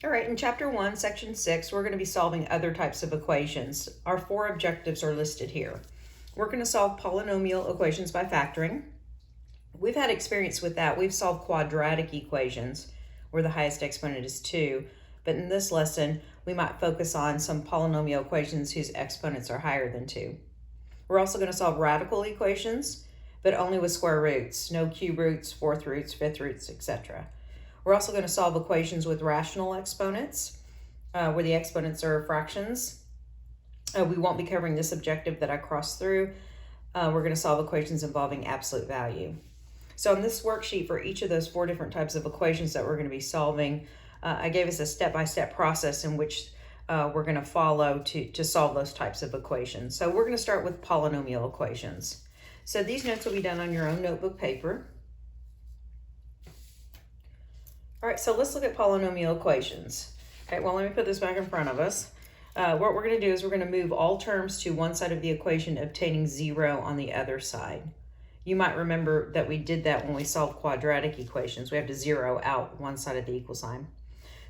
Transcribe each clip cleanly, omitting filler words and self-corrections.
All right, in Chapter 1, Section 6, we're going to be solving other types of equations. Our 4 objectives are listed here. We're going to solve polynomial equations by factoring. We've had experience with that. We've solved quadratic equations where the highest exponent is 2. But in this lesson, we might focus on some polynomial equations whose exponents are higher than 2. We're also going to solve radical equations, but only with square roots. No cube roots, fourth roots, fifth roots, etc. We're also going to solve equations with rational exponents, where the exponents are fractions. We won't be covering this objective that I crossed through. We're going to solve equations involving absolute value. So on this worksheet, for each of those 4 different types of equations that we're going to be solving, I gave us a step-by-step process in which we're going to follow to solve those types of equations. So we're going to start with polynomial equations. So these notes will be done on your own notebook paper. All right, so let's look at polynomial equations. Okay, well, let me put this back in front of us. What we're going to do is we're going to move all terms to one side of the equation, obtaining 0 on the other side. You might remember that we did that when we solved quadratic equations. We have to 0 out one side of the equal sign.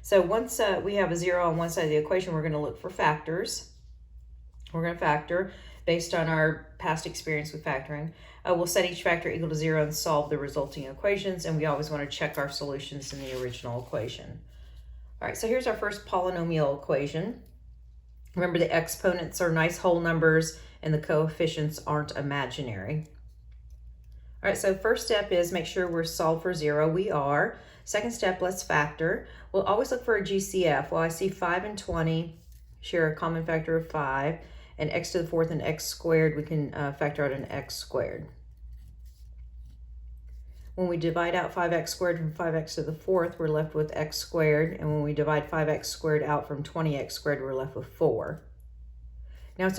So once we have a 0 on one side of the equation, we're going to look for factors. We're going to factor based on our past experience with factoring. We'll set each factor equal to 0 and solve the resulting equations, and we always want to check our solutions in the original equation. All right, so here's our first polynomial equation. Remember, the exponents are nice whole numbers and the coefficients aren't imaginary. All right, so first step is make sure we're solved for 0. We are. Second step, let's factor. We'll always look for a GCF. Well, I see 5 and 20 share a common factor of 5, and x to the 4th and x squared, we can factor out an x squared. When we divide out 5x squared from 5x to the 4th, we're left with x squared, and when we divide 5x squared out from 20x squared, we're left with 4. Now it's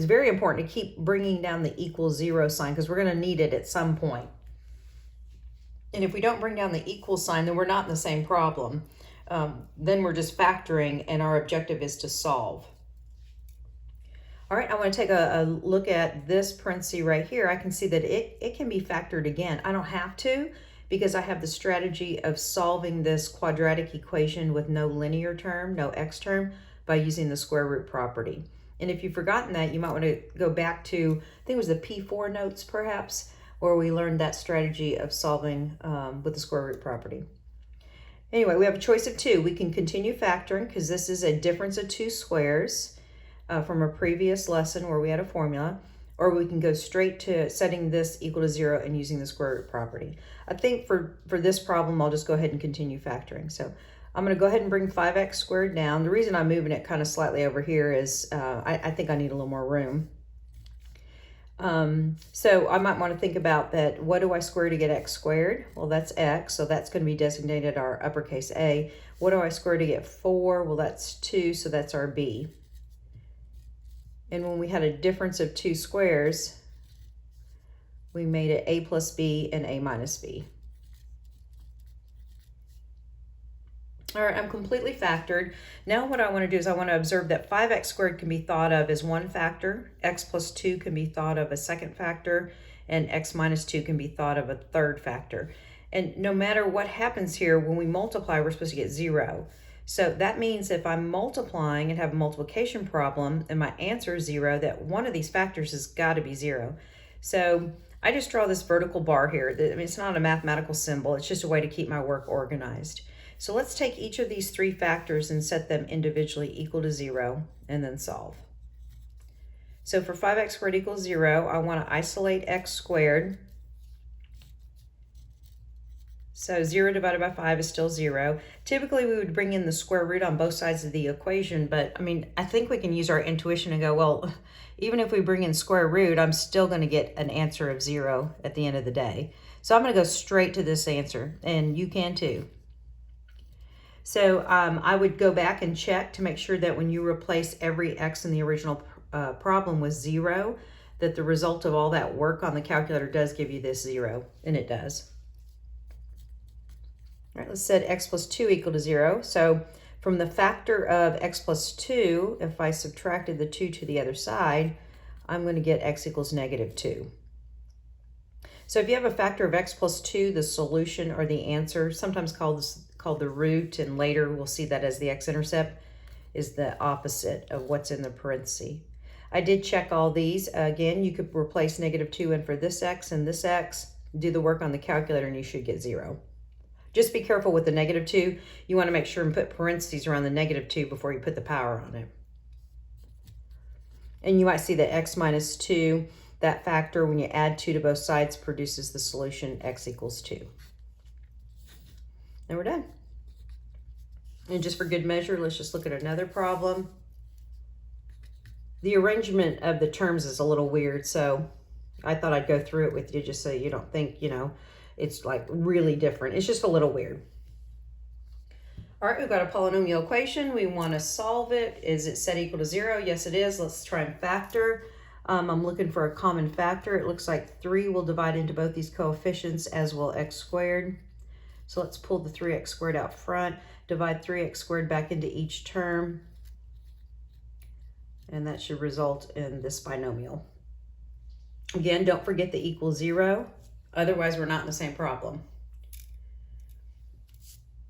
very important to keep bringing down the equal 0 sign because we're going to need it at some point. And if we don't bring down the equal sign, then we're not in the same problem. Then we're just factoring, and our objective is to solve. All right, I want to take a look at this parenthesis right here. I can see that it can be factored again. I don't have to because I have the strategy of solving this quadratic equation with no linear term, no x term, by using the square root property. And if you've forgotten that, you might want to go back to, I think it was the P4 notes perhaps, where we learned that strategy of solving with the square root property. Anyway, we have a choice of 2. We can continue factoring because this is a difference of 2 squares from a previous lesson where we had a formula, or we can go straight to setting this equal to 0 and using the square root property. I think for this problem, I'll just go ahead and continue factoring. So I'm going to go ahead and bring 5x squared down. The reason I'm moving it kind of slightly over here is I think I need a little more room. So I might want to think about that. What do I square to get x squared? Well, that's x, so that's going to be designated our uppercase A. What do I square to get 4? Well, that's 2, so that's our B. And when we had a difference of 2 squares, we made it a plus b and a minus b. All right, I'm completely factored. Now what I want to do is I want to observe that 5x squared can be thought of as one factor, x plus 2 can be thought of a second factor, and x minus 2 can be thought of a third factor. And no matter what happens here, when we multiply, we're supposed to get 0. So that means if I'm multiplying and have a multiplication problem and my answer is 0, that one of these factors has got to be 0. So I just draw this vertical bar here. I mean, it's not a mathematical symbol. It's just a way to keep my work organized. So let's take each of these 3 factors and set them individually equal to 0 and then solve. So for 5x squared equals 0, I want to isolate x squared. So 0 divided by 5 is still 0. Typically, we would bring in the square root on both sides of the equation, but I mean, I think we can use our intuition and go, well, even if we bring in square root, I'm still going to get an answer of 0 at the end of the day. So I'm going to go straight to this answer, and you can too. So I would go back and check to make sure that when you replace every x in the original problem with 0, that the result of all that work on the calculator does give you this 0, and it does. All right, let's set x plus 2 equal to 0. So from the factor of x plus 2, if I subtracted the 2 to the other side, I'm going to get x equals negative 2. So if you have a factor of x plus 2, the solution or the answer, sometimes called called the root, and later we'll see that as the x-intercept, is the opposite of what's in the parenthesis. I did check all these. Again, you could replace -2 in for this x and this x, do the work on the calculator, and you should get 0. Just be careful with the -2. You want to make sure and put parentheses around the -2 before you put the power on it. And you might see that x minus 2, that factor, when you add 2 to both sides, produces the solution x equals 2. And we're done. And just for good measure, let's just look at another problem. The arrangement of the terms is a little weird, so I thought I'd go through it with you just so you don't think, you know, it's like really different. It's just a little weird. All right, we've got a polynomial equation. We want to solve it. Is it set equal to 0? Yes, it is. Let's try and factor. I'm looking for a common factor. It looks like 3 will divide into both these coefficients, as will x squared. So let's pull the 3x squared out front, divide 3x squared back into each term, and that should result in this binomial. Again, don't forget the equal 0, otherwise we're not in the same problem.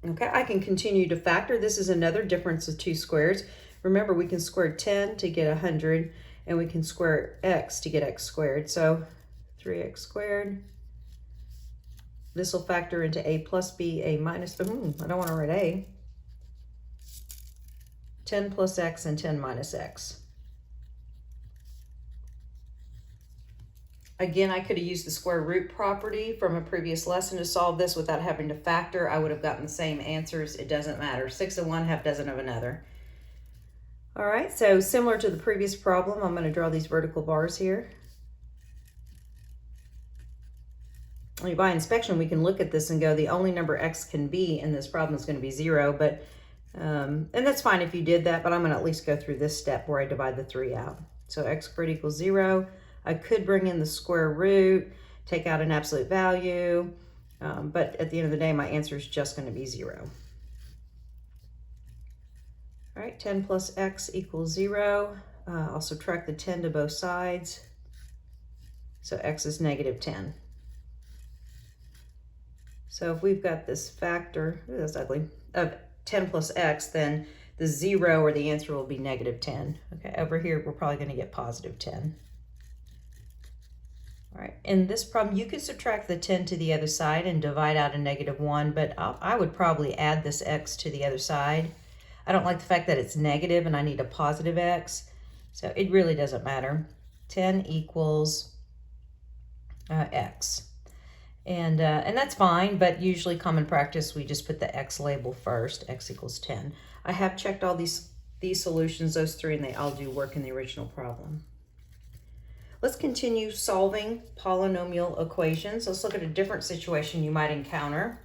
Okay, I can continue to factor. This is another difference of 2 squares. Remember, we can square 10 to get 100, and we can square x to get x squared. So 3x squared. This will factor into a plus b, a minus, I don't want to write a. 10 plus x and 10 minus x. Again, I could have used the square root property from a previous lesson to solve this without having to factor. I would have gotten the same answers. It doesn't matter. 6 of one, half dozen of another. All right, so similar to the previous problem, I'm going to draw these vertical bars here. I mean, by inspection, we can look at this and go, the only number x can be in this problem is going to be 0, but and that's fine if you did that, but I'm going to at least go through this step where I divide the 3 out. So x squared equals 0. I could bring in the square root, take out an absolute value, but at the end of the day, my answer is just going to be 0. All right, 10 plus x equals 0. I'll subtract the 10 to both sides. So x is -10. So if we've got this factor, ooh, that's ugly, of 10 plus x, then the 0 or the answer will be -10. Okay, over here, we're probably going to get +10. All right, in this problem, you could subtract the 10 to the other side and divide out a -1, but I would probably add this x to the other side. I don't like the fact that it's negative and I need a positive x, so it really doesn't matter. 10 equals x. And that's fine, but usually common practice, we just put the x label first, x equals 10. I have checked all these solutions, those 3, and they all do work in the original problem. Let's continue solving polynomial equations. Let's look at a different situation you might encounter.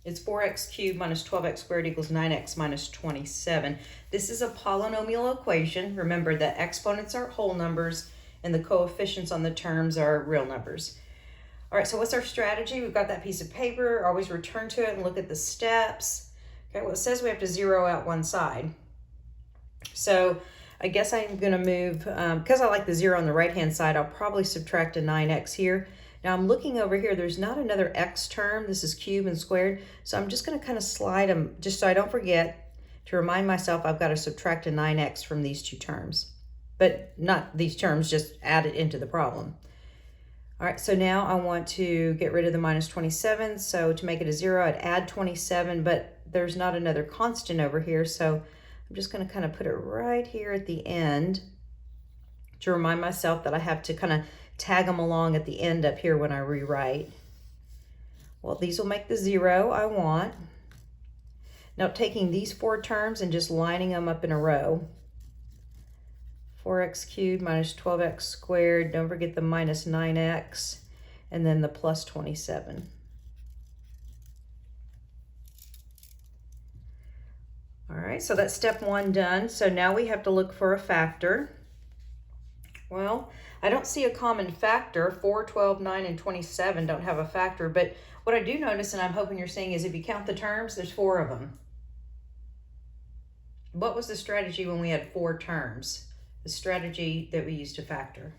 It's 4x cubed minus 12x squared equals 9x minus 27. This is a polynomial equation. Remember that exponents are whole numbers and the coefficients on the terms are real numbers. All right, so what's our strategy? We've got that piece of paper. Always return to it and look at the steps. Okay, well, it says we have to zero out one side. So I guess I'm going to move, because I like the 0 on the right-hand side, I'll probably subtract a 9x here. Now I'm looking over here, there's not another x term. This is cubed and squared. So I'm just going to kind of slide them, just so I don't forget, to remind myself I've got to subtract a 9x from these 2 terms. But not these terms, just add it into the problem. All right, so now I want to get rid of the minus 27. So to make it a 0, I'd add 27, but there's not another constant over here. So I'm just going to kind of put it right here at the end to remind myself that I have to kind of tag them along at the end up here when I rewrite. Well, these will make the 0 I want. Now taking these 4 terms and just lining them up in a row. 4x cubed minus 12x squared, don't forget the minus 9x, and then the plus 27. All right, so that's step 1 done. So now we have to look for a factor. Well, I don't see a common factor. 4, 12, 9, and 27 don't have a factor, but what I do notice, and I'm hoping you're seeing, is if you count the terms, there's 4 of them. What was the strategy when we had 4 terms? The strategy that we used to factor.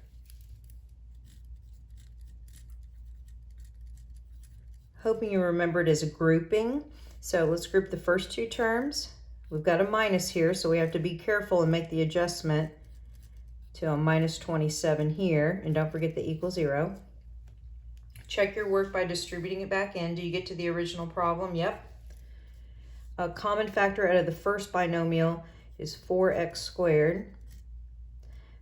Hoping you remembered as a grouping. So let's group the first 2 terms. We've got a minus here, so we have to be careful and make the adjustment to a minus 27 here. And don't forget the equal 0. Check your work by distributing it back in. Do you get to the original problem? Yep. A common factor out of the first binomial is 4x squared.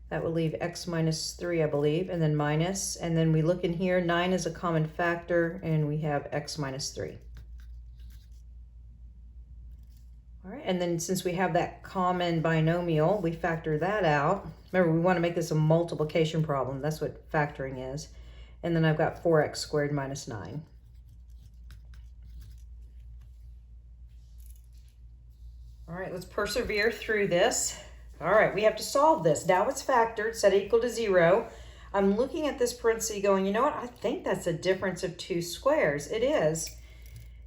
That will leave x minus 3, I believe, and then minus. And then we look in here, 9 is a common factor, and we have x minus 3. All right, and then since we have that common binomial, we factor that out. Remember, we want to make this a multiplication problem. That's what factoring is. And then I've got 4x squared minus 9. All right, let's persevere through this. All right, we have to solve this. Now it's factored, set it equal to 0. I'm looking at this parenthesis going, you know what? I think that's a difference of 2 squares. It is.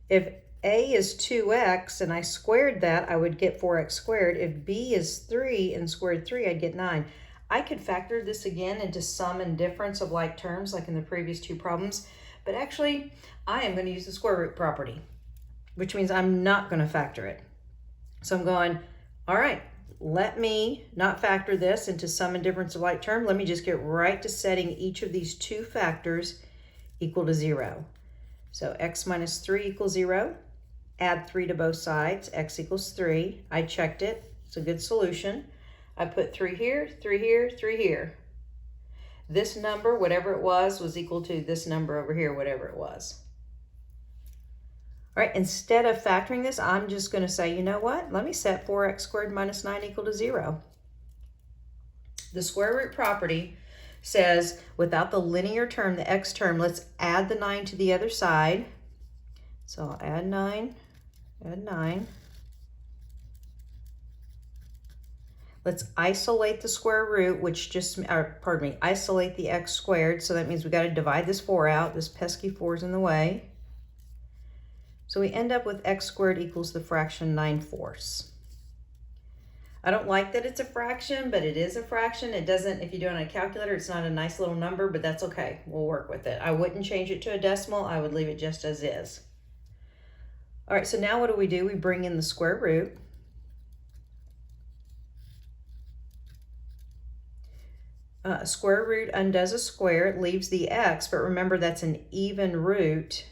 If a is 2x and I squared that, I would get 4x squared. If b is 3 and squared 3, I'd get 9. I could factor this again into sum and difference of like terms like in the previous 2 problems, but actually I am going to use the square root property, which means I'm not going to factor it. So I'm going, all right, let me not factor this into sum and difference of like term. Let me just get right to setting each of these 2 factors equal to 0. So x minus 3 equals 0. Add 3 to both sides. X equals 3. I checked it. It's a good solution. I put 3 here, 3 here, 3 here. This number, whatever it was equal to this number over here, whatever it was. All right, instead of factoring this, I'm just going to say, you know what? Let me set 4x squared minus 9 equal to 0. The square root property says without the linear term, the x term, let's add the 9 to the other side. So I'll add 9, add 9. Let's isolate the square root, which just, isolate the x squared. So that means we got to divide this 4 out. This pesky 4 is in the way. So we end up with x squared equals the fraction 9/4. I don't like that it's a fraction, but it is a fraction. It doesn't, if you do it on a calculator, it's not a nice little number, but that's okay. We'll work with it. I wouldn't change it to a decimal. I would leave it just as is. All right, so now what do? We bring in the square root. Square root undoes a square. It leaves the x, but remember that's an even root.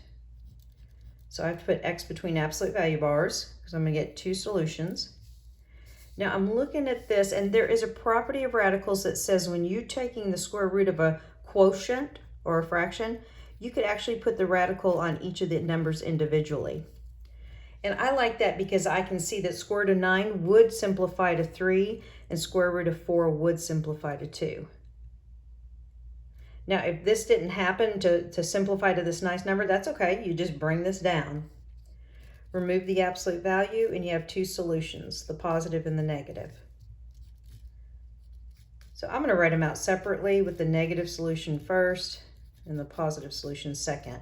So I have to put x between absolute value bars because I'm going to get 2 solutions. Now I'm looking at this, and there is a property of radicals that says when you're taking the square root of a quotient or a fraction, you could actually put the radical on each of the numbers individually. And I like that because I can see that square root of 9 would simplify to 3 and square root of 4 would simplify to 2. Now, if this didn't happen to simplify to this nice number, that's okay. You just bring this down. Remove the absolute value, and you have 2 solutions, the positive and the negative. So I'm going to write them out separately with the negative solution first and the positive solution second.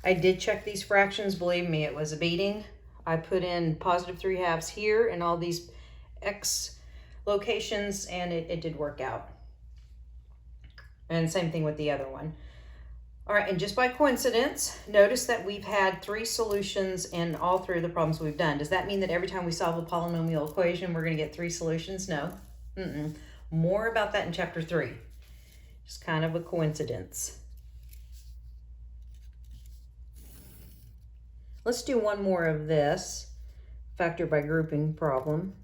I did check these fractions. Believe me, it was a beating. I put in positive 3/2 here and all these x locations, and it did work out. And same thing with the other one. All right, and just by coincidence, notice that we've had 3 solutions in all 3 of the problems we've done. Does that mean that every time we solve a polynomial equation, we're going to get 3 solutions? No. More about that in chapter 3. Just kind of a coincidence. Let's do one more of this factor by grouping problem.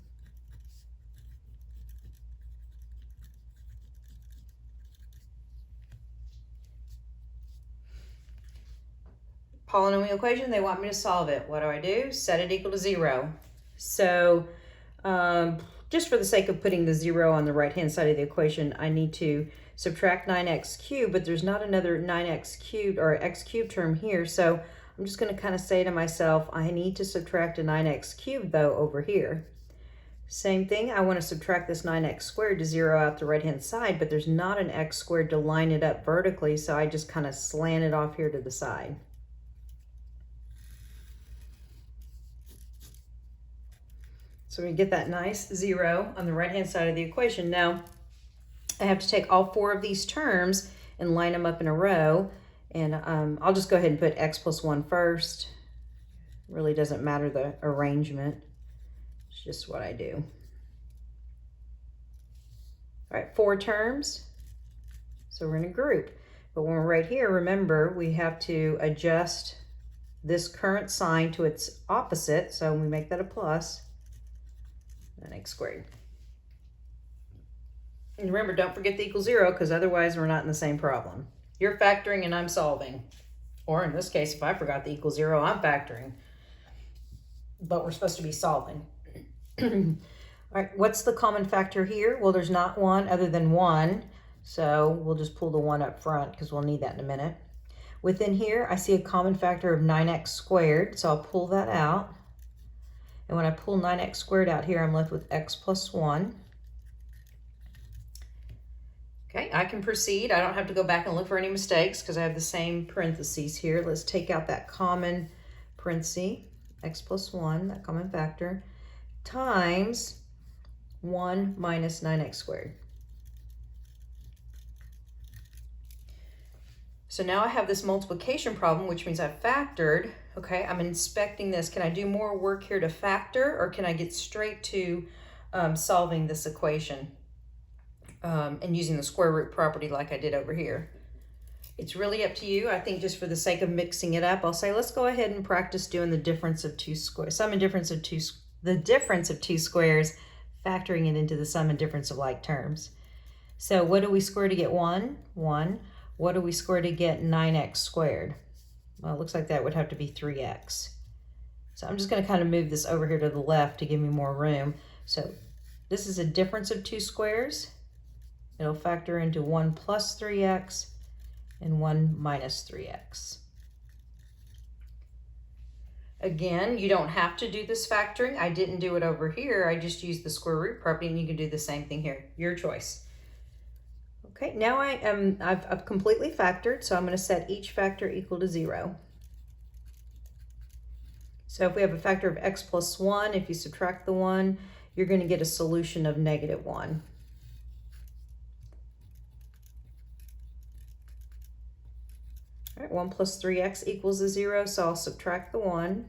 Polynomial equation, they want me to solve it. What do? Set it equal to 0. So just for the sake of putting the 0 on the right-hand side of the equation, I need to subtract 9x cubed, but there's not another 9x cubed or x cubed term here. So I'm just going to kind of say to myself, I need to subtract a 9x cubed, though, over here. Same thing, I want to subtract this 9x squared to 0 out the right-hand side, but there's not an x squared to line it up vertically, so I just kind of slant it off here to the side. So we get that nice 0 on the right-hand side of the equation. Now, I have to take all 4 of these terms and line them up in a row. And I'll just go ahead and put x plus 1 first. Really doesn't matter the arrangement. It's just what I do. All right, 4 terms. So we're in a group. But when we're right here, remember, we have to adjust this current sign to its opposite. So we make that a plus, and x squared. And remember, don't forget the equal 0, because otherwise we're not in the same problem. You're factoring and I'm solving. Or in this case, if I forgot the equal 0, I'm factoring. But we're supposed to be solving. All right, what's the common factor here? Well, there's not one other than 1. So we'll just pull the 1 up front because we'll need that in a minute. Within here, I see a common factor of 9x squared. So I'll pull that out. And when I pull 9x squared out here, I'm left with x plus 1. Okay, I can proceed. I don't have to go back and look for any mistakes because I have the same parentheses here. Let's take out that common parenthesis, x plus 1, that common factor, times 1 minus 9x squared. So now I have this multiplication problem, which means I've factored. Okay, I'm inspecting this. Can I do more work here to factor, or can I get straight to solving this equation and using the square root property like I did over here? It's really up to you. I think just for the sake of mixing it up, I'll say let's go ahead and practice doing the difference of 2 squares, sum and difference of the difference of 2 squares, factoring it into the sum and difference of like terms. So what do we square to get 1? 1. What do we square to get 9x squared? Well, it looks like that would have to be 3x. So I'm just going to kind of move this over here to the left to give me more room. So this is a difference of 2 squares. It'll factor into 1 plus 3x and 1 minus 3x. Again, you don't have to do this factoring. I didn't do it over here. I just used the square root property, and you can do the same thing here. Your choice. Okay, now I've completely factored, so I'm going to set each factor equal to 0. So if we have a factor of x plus 1, if you subtract the 1, you're going to get a solution of negative 1. All right, 1 plus 3x equals a 0, so I'll subtract the 1.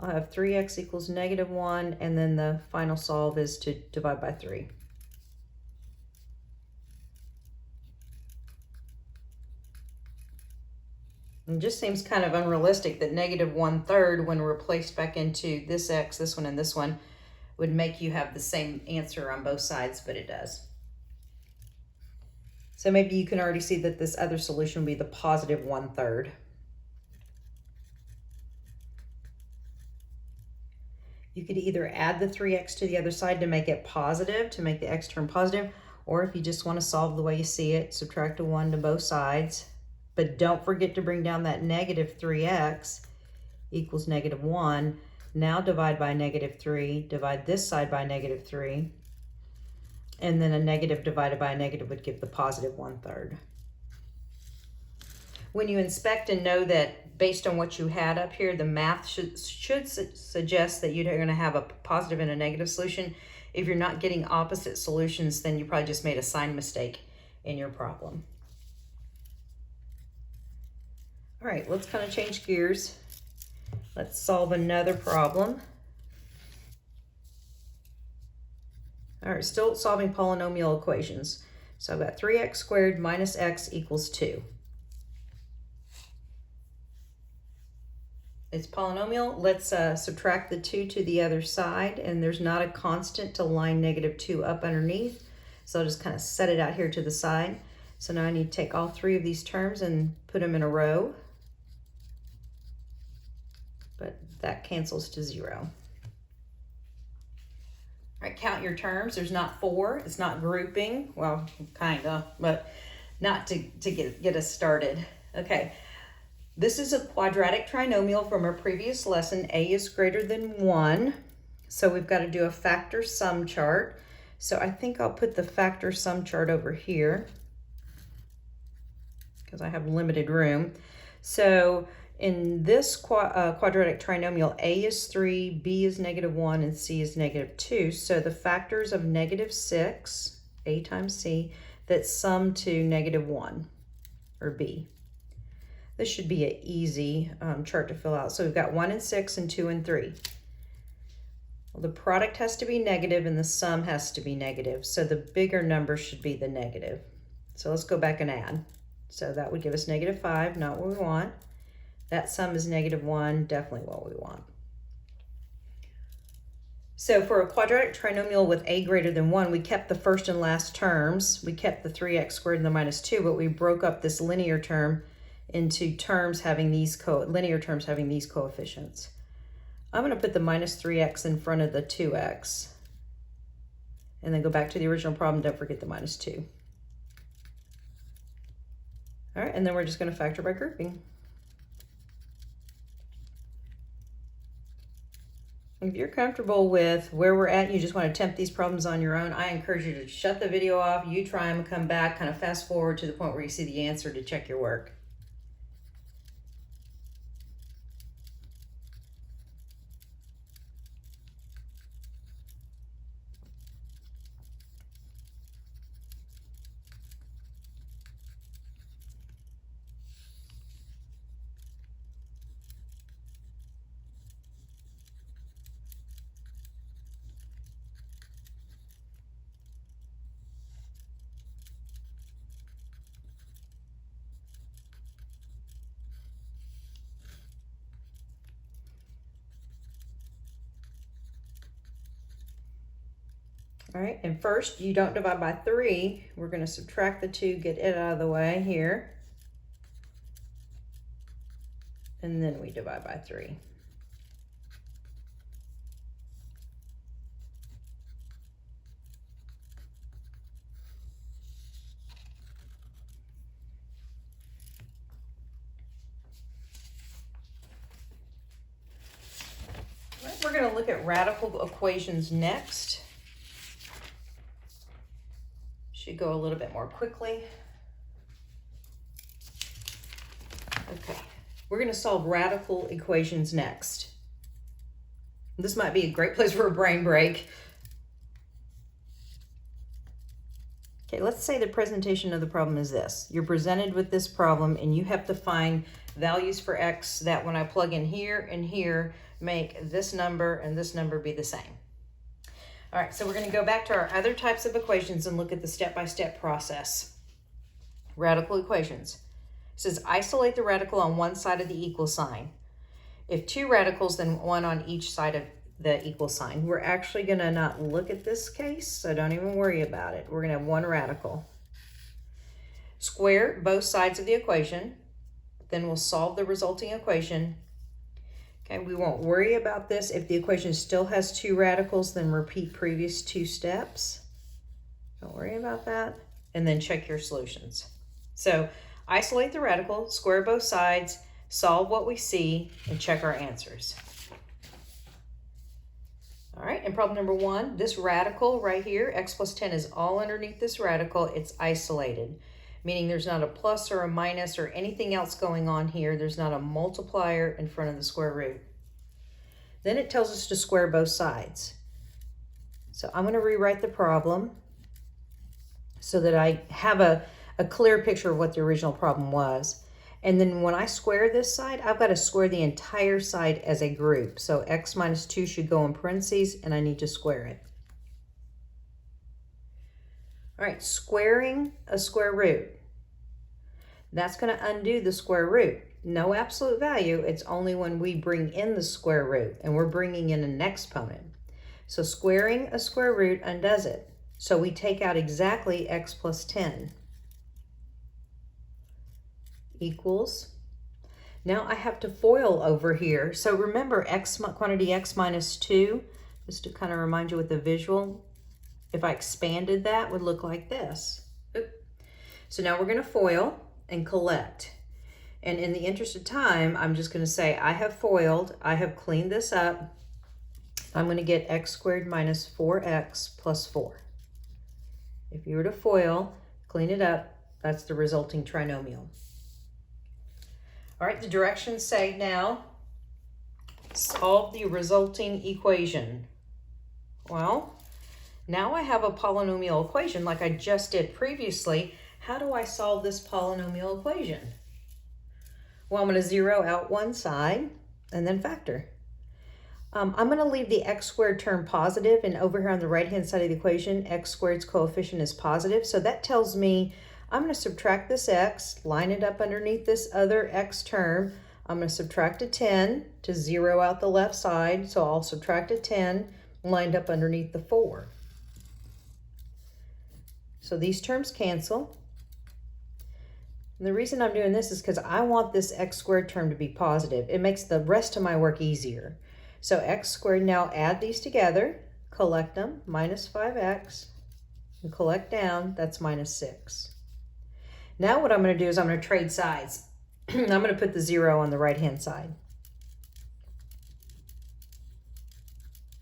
I'll have 3x equals negative 1, and then the final solve is to divide by 3. It just seems kind of unrealistic that negative 1/3, when replaced back into this x, this one, and this one, would make you have the same answer on both sides, but it does. So maybe you can already see that this other solution would be the positive 1/3. You could either add the 3x to the other side to make it positive, to make the x term positive, or if you just want to solve the way you see it, subtract a 1 to both sides. But don't forget to bring down that negative 3x equals negative 1. Now divide by negative 3, divide this side by negative 3, and then a negative divided by a negative would give the positive 1/3. When you inspect and know that based on what you had up here, the math should suggest that you're going to have a positive and a negative solution. If you're not getting opposite solutions, then you probably just made a sign mistake in your problem. All right, let's kind of change gears. Let's solve another problem. All right, still solving polynomial equations. So I've got 3x squared minus x equals 2. It's polynomial. Let's subtract the 2 to the other side, and there's not a constant to line negative 2 up underneath. So I'll just kind of set it out here to the side. So now I need to take all 3 of these terms and put them in a row. But that cancels to 0. All right, count your terms. There's not 4. It's not grouping. Well, kind of, but not to get us started. Okay, this is a quadratic trinomial from our previous lesson. A is greater than 1. So we've got to do a factor sum chart. So I think I'll put the factor sum chart over here because I have limited room. So in this quadratic trinomial, a is 3, b is -1, and c is -2. So the factors of -6, a times c, that sum to -1, or b. This should be an easy chart to fill out. So we've got 1 and 6 and 2 and 3. Well, the product has to be negative and the sum has to be negative. So the bigger number should be the negative. So let's go back and add. So that would give us -5, not what we want. That sum is -1, definitely what we want. So for a quadratic trinomial with a greater than 1, we kept the first and last terms. We kept the 3x squared and the -2, but we broke up this linear term into terms having these linear terms having these coefficients. I'm going to put the -3x in front of the 2x. And then go back to the original problem. Don't forget the -2. All right, and then we're just going to factor by grouping. If you're comfortable with where we're at, you just want to attempt these problems on your own, I encourage you to shut the video off, you try them, come back, kind of fast forward to the point where you see the answer to check your work. All right, and first, you don't divide by 3. We're going to subtract the 2, get it out of the way here. And then we divide by 3. All right, we're going to look at radical equations next. Should go a little bit more quickly. Okay, we're going to solve radical equations next. This might be a great place for a brain break. Okay, let's say the presentation of the problem is this. You're presented with this problem and you have to find values for x that when I plug in here and here, make this number and this number be the same. All right, so we're going to go back to our other types of equations and look at the step-by-step process. Radical equations. It says isolate the radical on one side of the equal sign. If 2 radicals, then 1 on each side of the equal sign. We're actually going to not look at this case, so don't even worry about it. We're going to have 1 radical. Square both sides of the equation. Then we'll solve the resulting equation. Okay, we won't worry about this. If the equation still has 2 radicals, then repeat previous 2 steps. Don't worry about that. And then check your solutions. So isolate the radical, square both sides, solve what we see, and check our answers. All right, in problem number 1, this radical right here, x plus 10, is all underneath this radical. It's isolated, meaning there's not a plus or a minus or anything else going on here. There's not a multiplier in front of the square root. Then it tells us to square both sides. So I'm going to rewrite the problem so that I have a clear picture of what the original problem was. And then when I square this side, I've got to square the entire side as a group. So x minus 2 should go in parentheses, and I need to square it. All right, squaring a square root. That's going to undo the square root. No absolute value. It's only when we bring in the square root, and we're bringing in an exponent. So squaring a square root undoes it. So we take out exactly x plus 10 equals. Now I have to FOIL over here. So remember quantity x minus 2, just to kind of remind you with the visual. If I expanded that, would look like this. Oop. So now we're going to FOIL and collect. And in the interest of time, I'm just going to say I have FOILed, I have cleaned this up. I'm going to get x squared minus 4x plus 4. If you were to FOIL, clean it up, that's the resulting trinomial. All right, the directions say now, solve the resulting equation. Well, now I have a polynomial equation like I just did previously. How do I solve this polynomial equation? Well, I'm going to zero out one side and then factor. I'm going to leave the x squared term positive, and over here on the right-hand side of the equation, x squared's coefficient is positive. So that tells me I'm going to subtract this x, line it up underneath this other x term. I'm going to subtract a 10 to zero out the left side. So I'll subtract a 10 lined up underneath the 4. So these terms cancel. And the reason I'm doing this is because I want this x squared term to be positive. It makes the rest of my work easier. So x squared, now add these together, collect them, minus 5x, and collect down, that's minus 6. Now what I'm going to do is I'm going to trade sides. I'm going to put the 0 on the right-hand side.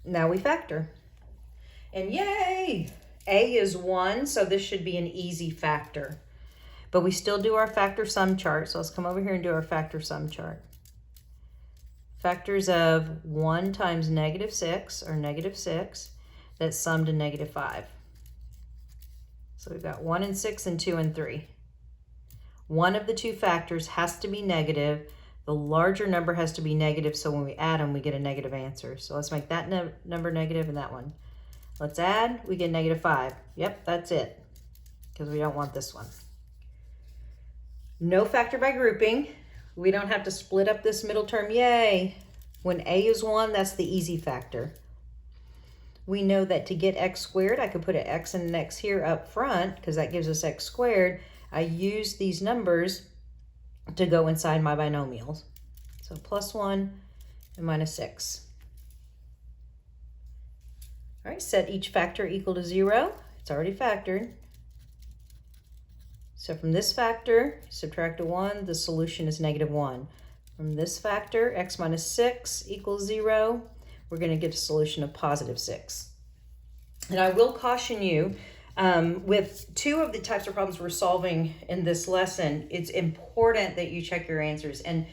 Now we factor. And yay! A is 1, so this should be an easy factor. But we still do our factor sum chart, so let's come over here and do our factor sum chart. Factors of 1 times negative 6 are negative 6. That's summed to negative 5. So we've got 1 and 6 and 2 and 3. One of the two factors has to be negative. The larger number has to be negative, so when we add them, we get a negative answer. So let's make that number negative and that one. Let's add, we get negative 5. Yep, that's it, because we don't want this one. No factor by grouping. We don't have to split up this middle term, yay. When a is 1, that's the easy factor. We know that to get x squared, I could put an x and an x here up front, because that gives us x squared. I use these numbers to go inside my binomials. So plus 1 and minus 6. All right, set each factor equal to 0. It's already factored. So from this factor, subtract a 1, the solution is negative 1. From this factor, x minus 6 equals 0, we're going to get a solution of positive 6. And I will caution you, with two of the types of problems we're solving in this lesson, it's important that you check your answers. And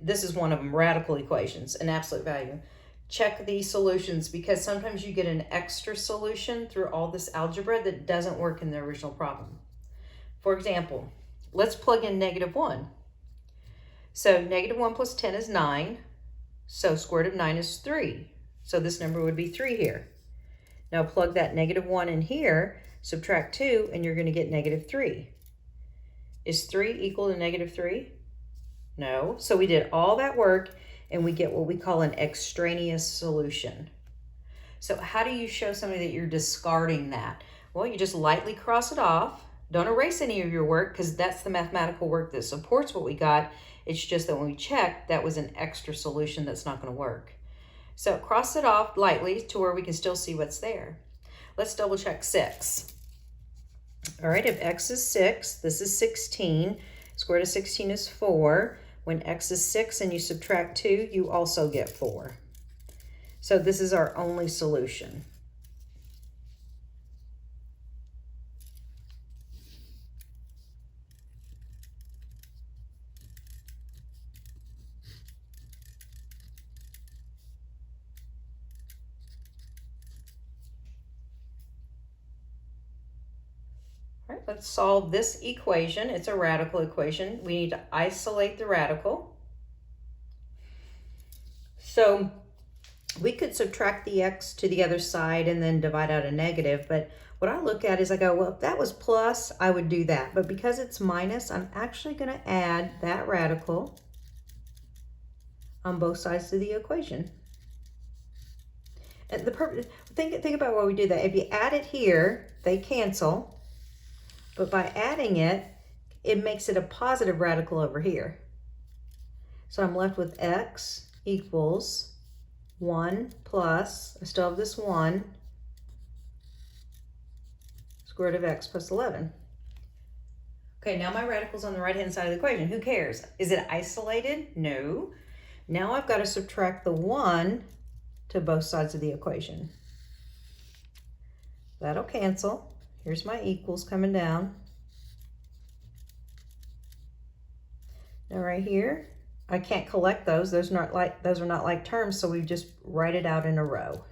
this is one of them, radical equations, an absolute value. Check these solutions, because sometimes you get an extra solution through all this algebra that doesn't work in the original problem. For example, let's plug in negative 1. So negative 1 plus 10 is 9. So square root of 9 is 3. So this number would be 3 here. Now plug that negative 1 in here, subtract 2, and you're going to get negative 3. Is 3 equal to negative 3? No. So we did all that work, and we get what we call an extraneous solution. So how do you show somebody that you're discarding that? Well, you just lightly cross it off. Don't erase any of your work, because that's the mathematical work that supports what we got. It's just that when we checked, that was an extra solution that's not going to work. So cross it off lightly to where we can still see what's there. Let's double check 6. All right, if x is 6, this is 16. Square root of 16 is 4. When x is 6 and you subtract 2, you also get 4. So this is our only solution. All right, let's solve this equation. It's a radical equation. We need to isolate the radical. So we could subtract the x to the other side and then divide out a negative, but what I look at is I go, well, if that was plus, I would do that. But because it's minus, I'm actually going to add that radical on both sides of the equation. And think about why we do that. If you add it here, they cancel. But by adding it, it makes it a positive radical over here. So I'm left with x equals 1 plus, I still have this 1, square root of x plus 11. Okay, now my radical's on the right-hand side of the equation. Who cares? Is it isolated? No. Now I've got to subtract the 1 to both sides of the equation. That'll cancel. Here's my equals coming down. Now right here, I can't collect those. Those are not like terms, so we just write it out in a row.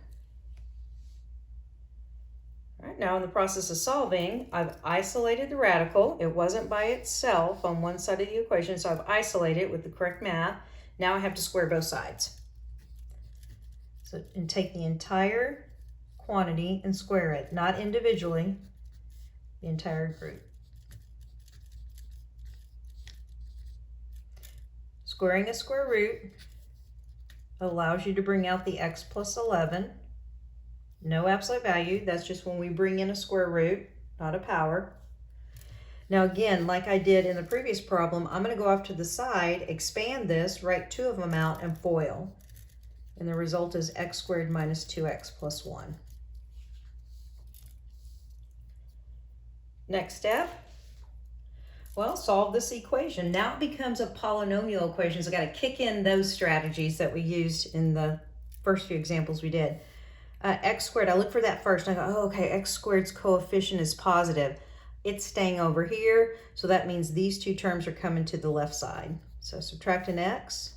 All right, now in the process of solving, I've isolated the radical. It wasn't by itself on one side of the equation, so I've isolated it with the correct math. Now I have to square both sides. So, and take the entire quantity and square it, not individually, the entire group. Squaring a square root allows you to bring out the x plus 11. No absolute value, that's just when we bring in a square root, not a power. Now again, like I did in the previous problem, I'm going to go off to the side, expand this, write two of them out, and FOIL. And the result is x squared minus 2x plus 1. Next step, well, solve this equation. Now it becomes a polynomial equation, so I've got to kick in those strategies that we used in the first few examples we did. X squared, I look for that first, and I go, oh, okay, x squared's coefficient is positive. It's staying over here, so that means these two terms are coming to the left side. So subtract an x,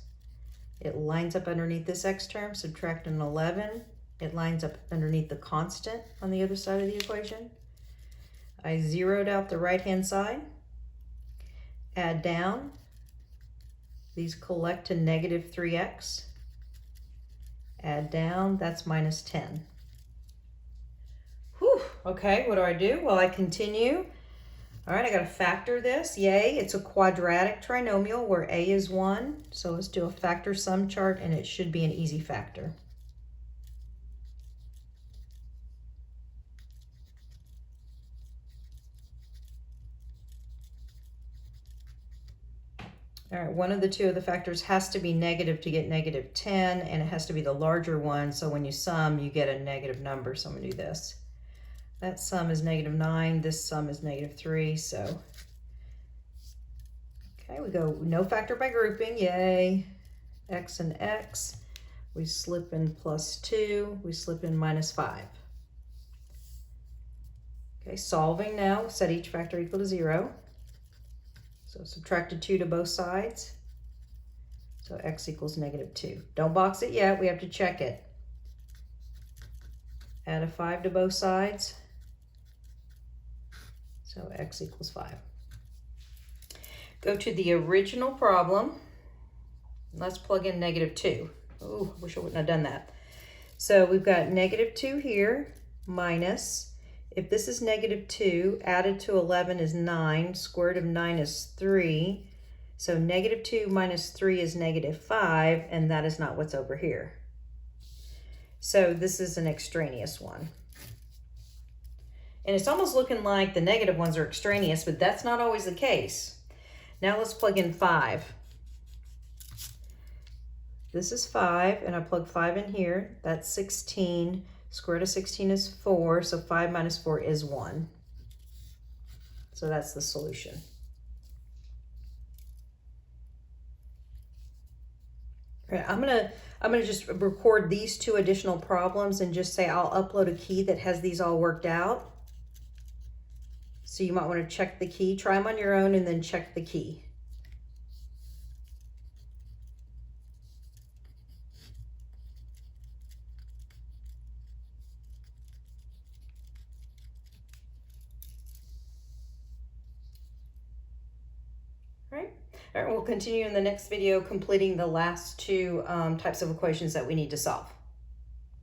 it lines up underneath this x term. Subtract an 11, it lines up underneath the constant on the other side of the equation. I zeroed out the right-hand side. Add down, these collect to negative 3x. Add down, that's minus 10. Whew, okay, what do? Well, I continue. All right, I gotta factor this. Yay, it's a quadratic trinomial where a is 1. So let's do a factor sum chart, and it should be an easy factor. All right, one of the two of the factors has to be negative to get negative 10, and it has to be the larger one, so when you sum, you get a negative number. So I'm gonna do this. That sum is negative 9, this sum is negative 3, so. Okay, we go no factor by grouping, yay. X and X, we slip in plus 2, we slip in minus 5. Okay, solving now, set each factor equal to 0. So subtracted 2 to both sides. So x equals negative 2. Don't box it yet, we have to check it. Add a 5 to both sides. So x equals 5. Go to the original problem. Let's plug in negative 2. Oh, I wish I wouldn't have done that. So we've got negative 2 here, minus. If this is negative 2, added to 11 is 9, square root of 9 is 3. So negative 2 minus 3 is negative 5, and that is not what's over here. So this is an extraneous one. And it's almost looking like the negative ones are extraneous, but that's not always the case. Now let's plug in 5. This is 5, and I plug 5 in here. That's 16. Square root of 16 is 4, so 5 minus 4 is 1. So that's the solution. All right, I'm gonna just record these two additional problems and just say I'll upload a key that has these all worked out. So you might want to check the key, try them on your own, and then check the key. All right, we'll continue in the next video completing the last two types of equations that we need to solve.